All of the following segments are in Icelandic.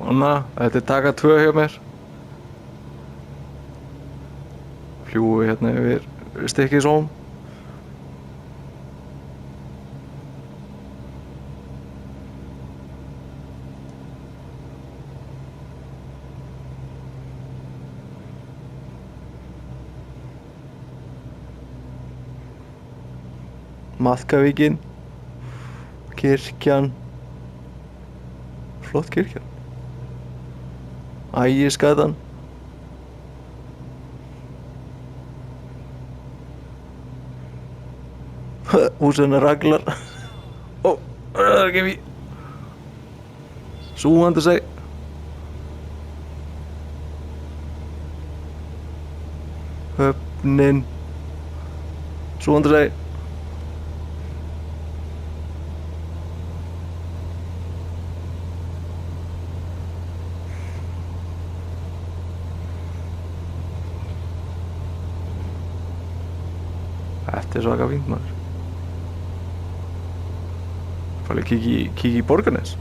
Anna, þetta er taka 2 hjá mér. Fljúi hérna yfir Stykkishólm. Maðkavíkin, kirkjan, flott kirkjan, Ægisgatan, húsinu raglar, ó, það er ekki við, súgandi seg, höfnin, súgandi seg. Þetta er svaka fínt maður. Fæli kíkja í Borgarnes.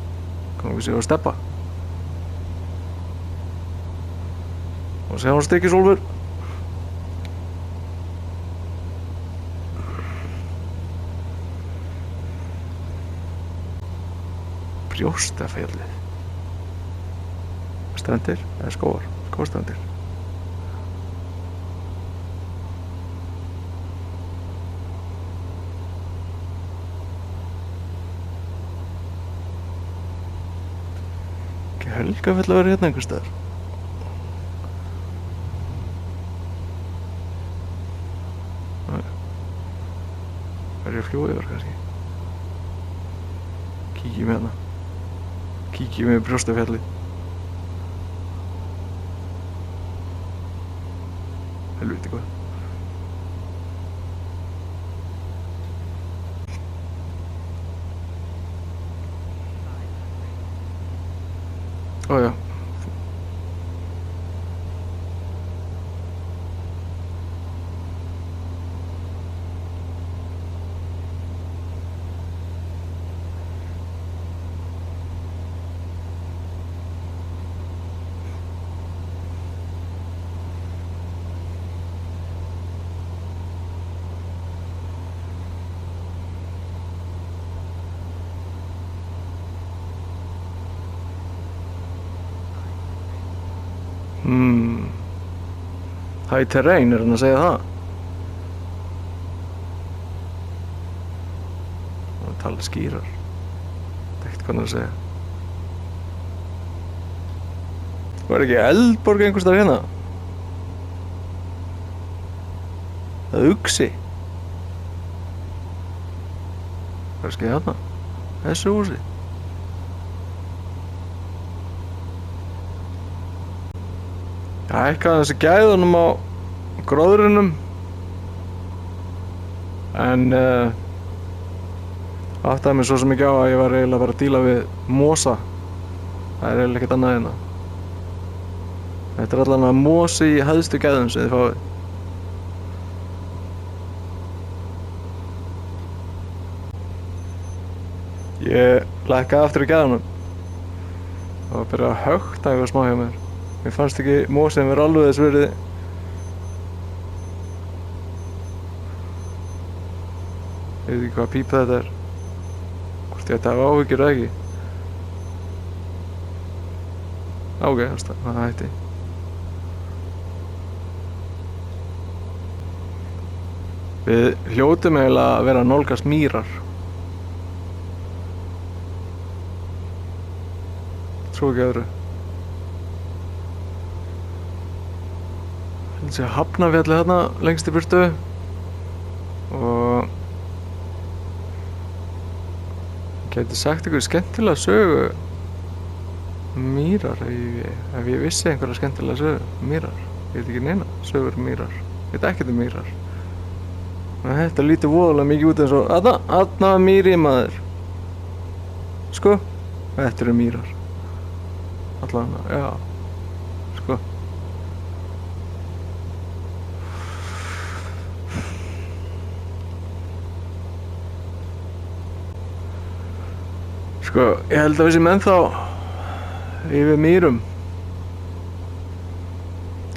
Komum við sér að steppa. Og sjá hann Stykkishólmur. Brjóstafjallið. Strendir eða skógar? Skógarstrendir. Helgafell að vera hérna einhvers staðar. Er ég að fljúga yfir kannski? Kíkjum hérna. Kíkjum yfir Brjóstafjallið. Helviti hvað. Ó já. High terrain, er hann að segja það? Það tala skýrar. Það er ekkert hvað hann er að segja. Var ekki Eldborg einhvers staðar hérna? Það er Uxi. Kannski hérna? Þessu húsi. Það er eitthvað þessi gæðunum á gróðrinum en áttaði mig svo sem ekki á að ég var eiginlega bara að díla við mosa. Það er eiginlega ekkert annað hérna. Þetta er allavega mosi í hæðstu gæðum sem þið fáið. Ég lækkaði aftur í gæðunum og byrjaði að högta eitthvað smá hjá mér. Mér fannst ekki mosinn vera alveg þess verið. Ég veit ekki hvað pípa þetta er. Hvort ég ætti að hafa áhyggjur eða ekki. Ok, það hætti. Við hljótum eiginlega að vera að nálgast mýrar. Trú ekki öðru. Þessi Hafnarfjalli hérna lengst í burtu og ég gæti sagt ykkur skemmtilega sögu mýrar ef ég vissi einhverja skemmtilega sögu mýrar. Ég veit ekki neina sögur mýrar. Ég veit ekkert mýrar. En þetta lítur voðalega mikið út eins og þarna mýri maður. Sko, þetta eru mýrar. Allavega, já. Sko. Sko, ég held að við sem ennþá yfir mýrum.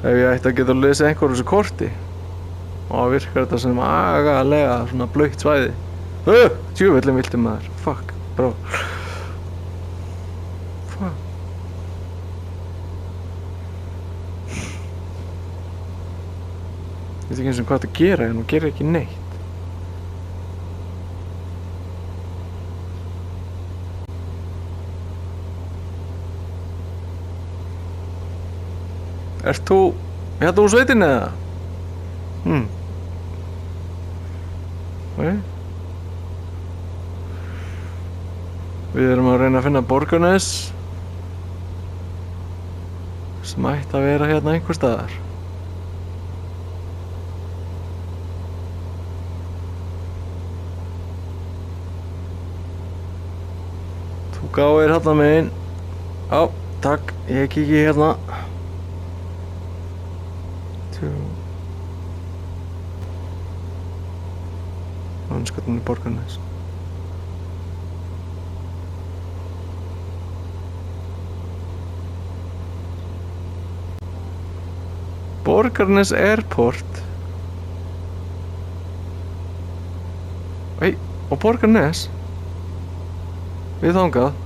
Ef ég ætti að geta að lesa einhverju þessu korti og virkar þetta sem agalega svona blautt svæði. Tjúvillin vilti maður. Fuck, bro. Fuck. Ég veit ekki eins og hvað þetta gera en hún gerir ekki neitt. Ert þú hérna úr sveitinni eða? Ok. Við erum að reyna að finna Borgarnes sem ætti að vera hérna einhvers staðar. Þú gáir hérna megin. Já, takk, ég kíki hérna. Mannskapnum í Borgarnes. Borgarnes Airport. Ei, og Borgarnes við þangað.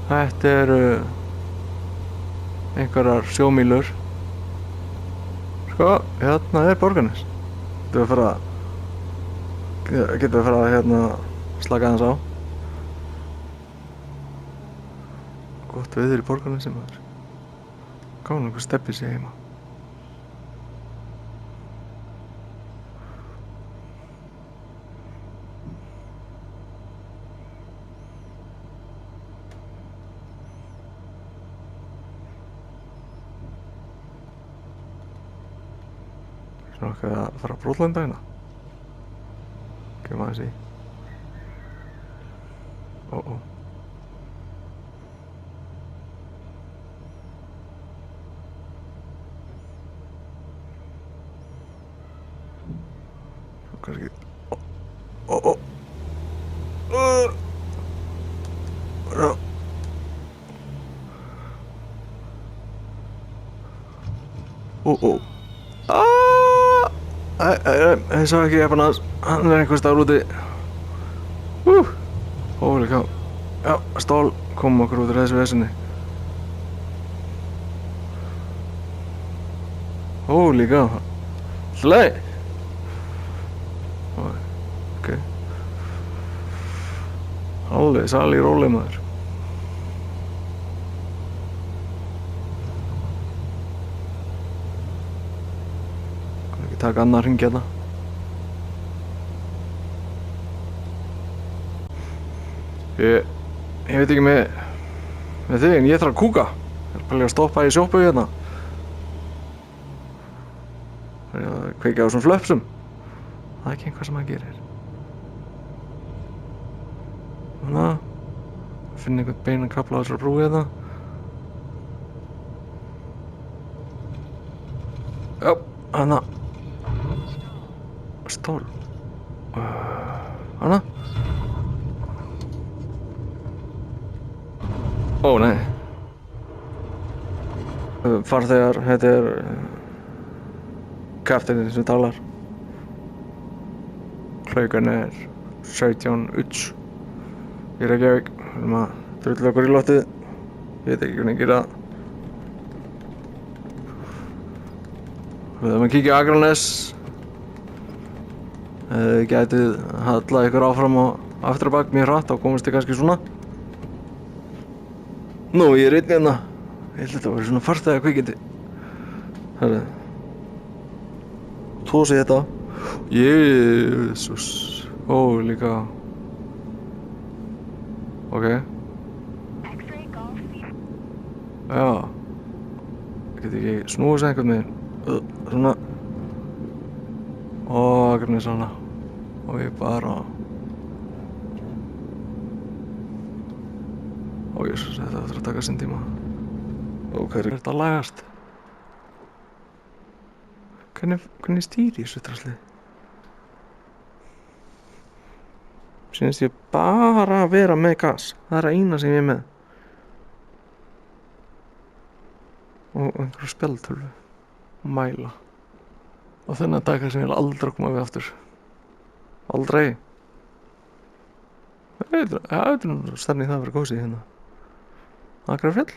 Þetta eru einhverjar sjómílur. Sko, hérna er Borgarnes. Getum við að fara að hérna slaka aðeins á. Gott veður í Borgarnesi maður. Gáðum einhver steppi sig heima. Svona okkar að fara að brotlanda hérna. Kemur aðeins í. Kannski. Ég sá ekki efann hans. Hann er einhvers staðar úti. Holy cow. Já, stól kom okkur út úr þessu vesinni. Holy cow. Alltaf. Ok. Alveg sali róli maður. Kann ekki taka annar hring hérna. Ég veit ekki með þig en ég þarf að kúka. Ég er bara að stoppa í sjoppu hérna. Það er að kveikja á svona flöpsum. Það er ekki einhvað sem hann gerir. Þannig að finna einhvern beinan kafla á þessari brú hérna. Já, hana. Stól. Hana. Ó, nei. Farþegar, þetta er kapteininn sem talar. Klukkan er 17 uts í Reykjavík. Við erum að drulla okkur í loftið. Ég veit ekki hvernig gera það. Við erum að kíkja á Akranes. Þið gætið hallað ykkur áfram og aftur á bak mjög hratt, þá komist þið kannski svona. Nú, ég er einn hérna. Ég held að þetta var svona farþega kvikindi. Herðu. Tósi þetta. Jésús. Ó, líka. Ok. Já. Ég get ekki snúið sig einhvern veginn. Svona. Ó, hvernig svona. Og ég bara. Ó, jésús, þetta þarf að taka sinn tíma. Ó, hvað er þetta að lagast? Hvernig stýri ég þessu drasli? Sýnist ég bara að vera með gas. Það er eina sem ég er með. og einhverju spjaldtölvu og mæla og þennan dag sem ég vil aldrei koma við aftur. Aldrei. Það er nú stærni það að vera kósið hérna. Akrafjall.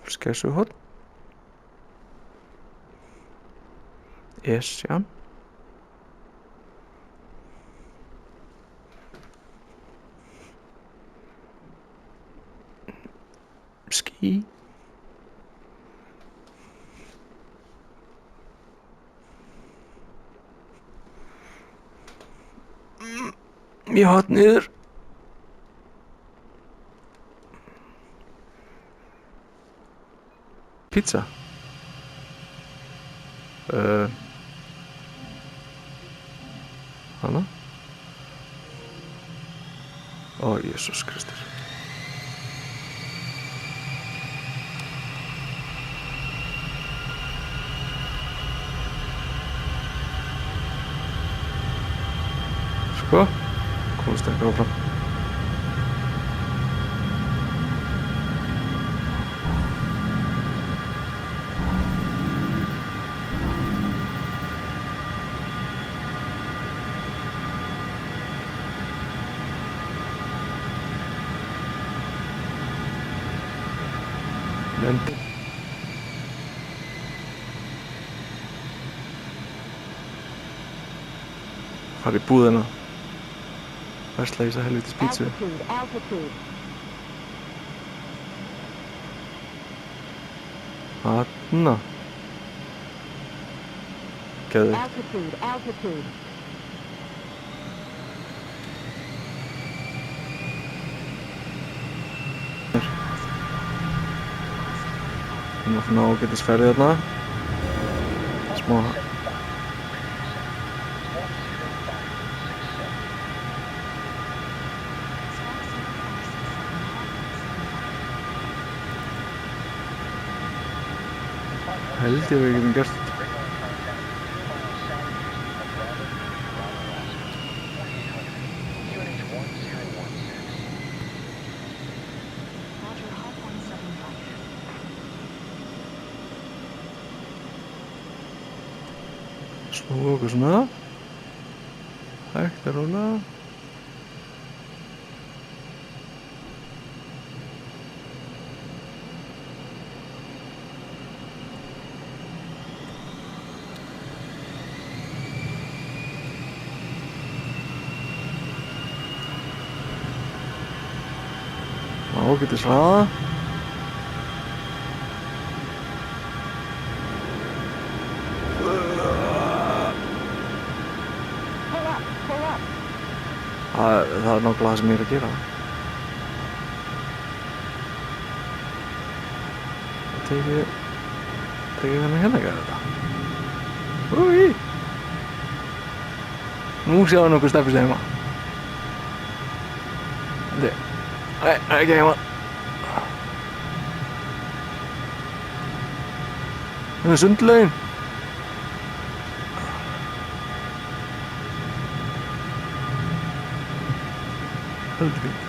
Skessuhorn. Esjan. Ský. Ég hatt niður. Pizza. Hana. Ó, Jesús Kristur. Sko, komast ekki áfram. Lendi. Fara í búðina. Versla í þessa helvitis pítsu. Þarna. Geðveikt. Þannig að ná ágætis ferði þarna. Smá. Held ég að við getum gert. Snúa okkur svona. Hægt og rólega. Ágætis hraða. Það er nákvæmlega það sem ég er að gera. Tekið þennan hérna ekki að þetta. Úi! Nú sjáum við nokkuð stefnist heima. Nei, ekki heima. Það er sundlaugin. Heldur fínt.